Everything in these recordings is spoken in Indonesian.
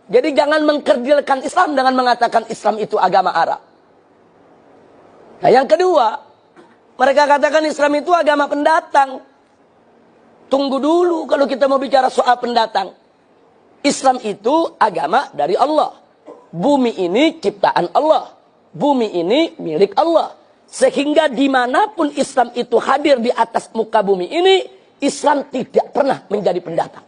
Jadi jangan mengkerdilkan Islam dengan mengatakan Islam itu agama Arab. Nah yang kedua, mereka katakan Islam itu agama pendatang. Tunggu dulu kalau kita mau bicara soal pendatang. Islam itu agama dari Allah. Bumi ini ciptaan Allah. Bumi ini milik Allah. Sehingga dimanapun Islam itu hadir di atas muka bumi ini, Islam tidak pernah menjadi pendatang.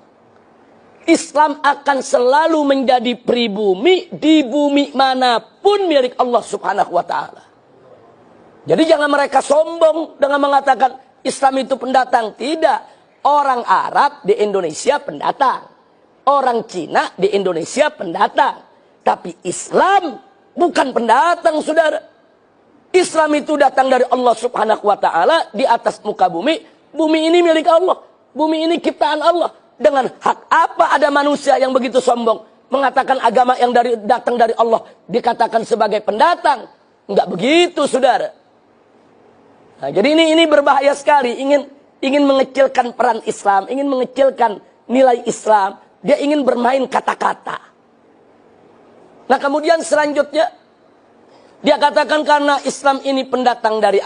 Islam akan selalu menjadi pribumi di bumi manapun milik Allah subhanahu wa ta'ala. Jadi jangan mereka sombong dengan mengatakan Islam itu pendatang. Tidak. Orang Arab di Indonesia pendatang. Orang Cina di Indonesia pendatang. Tapi Islam bukan pendatang, saudara. Islam itu datang dari Allah subhanahu wa ta'ala di atas muka bumi. Bumi ini milik Allah. Bumi ini ciptaan Allah. Dengan hak apa ada manusia yang begitu sombong mengatakan agama yang datang dari Allah dikatakan sebagai pendatang? Enggak begitu, saudara. Nah, jadi ini berbahaya sekali. Ingin mengecilkan peran Islam, ingin mengecilkan nilai Islam. Dia ingin bermain kata-kata. Nah kemudian selanjutnya dia katakan karena Islam ini pendatang dari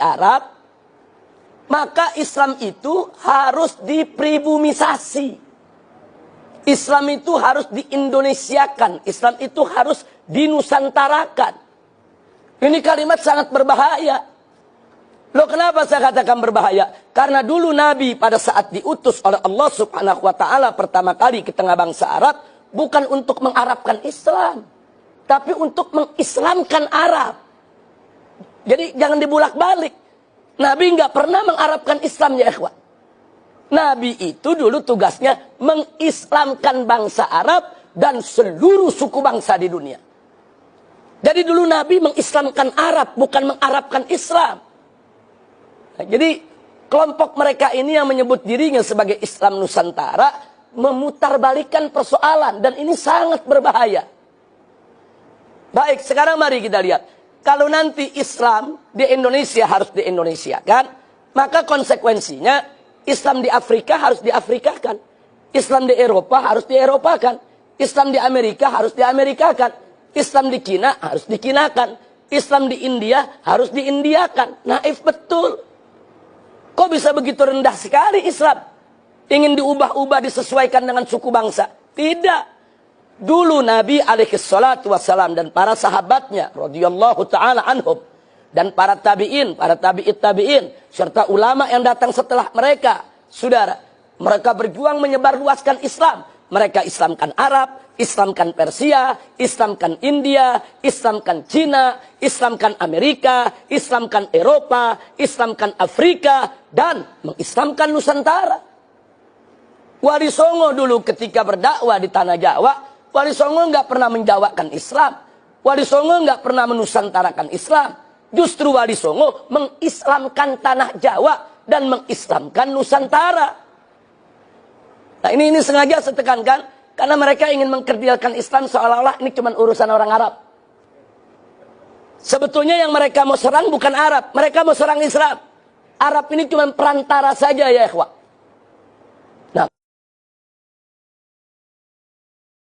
Arab, maka Islam itu harus dipribumisasi. Islam itu harus diindonesiakan. Islam itu harus dinusantarakan. Ini kalimat sangat berbahaya. Loh kenapa saya katakan berbahaya? Karena dulu Nabi pada saat diutus oleh Allah subhanahu wa ta'ala pertama kali ke tengah bangsa Arab, bukan untuk mengarabkan Islam, tapi untuk mengislamkan Arab. Jadi jangan dibulak-balik. Nabi nggak pernah mengarabkan Islam, ya ikhwan. Nabi itu dulu tugasnya mengislamkan bangsa Arab dan seluruh suku bangsa di dunia. Jadi dulu Nabi mengislamkan Arab, bukan mengarabkan Islam. Nah, jadi kelompok mereka ini yang menyebut dirinya sebagai Islam Nusantara memutarbalikkan persoalan dan ini sangat berbahaya. Baik, sekarang mari kita lihat. Kalau nanti Islam di Indonesia harus di-Indonesiakan, maka konsekuensinya Islam di Afrika harus di-Afrikakan. Islam di Eropa harus di-Eropakan. Islam di Amerika harus di-Amerikakan. Islam di Cina harus dikinakan. Islam di India harus di-Indiakan. Naif betul. Kok bisa begitu rendah sekali Islam? Ingin diubah-ubah disesuaikan dengan suku bangsa? Tidak. Dulu Nabi alaihi salatu wassalam dan para sahabatnya radhiyallahu ta'ala anhum dan para tabi'in, para tabi'in serta ulama yang datang setelah mereka, saudara, mereka berjuang menyebarluaskan Islam. Mereka Islamkan Arab, Islamkan Persia, Islamkan India, Islamkan Cina, Islamkan Amerika, Islamkan Eropa, Islamkan Afrika, dan mengislamkan Nusantara. Wali Songo dulu ketika berdakwah di Tanah Jawa, Wali Songo nggak pernah menjawabkan Islam. Wali Songo nggak pernah menusantarakan Islam. Justru Wali Songo mengislamkan Tanah Jawa dan mengislamkan Nusantara. Nah ini sengaja saya tekankan karena mereka ingin mengkerdilkan Islam seolah-olah ini cuma urusan orang Arab. Sebetulnya yang mereka mau serang bukan Arab, mereka mau serang Islam. Arab ini cuma perantara saja, ya ikhwah.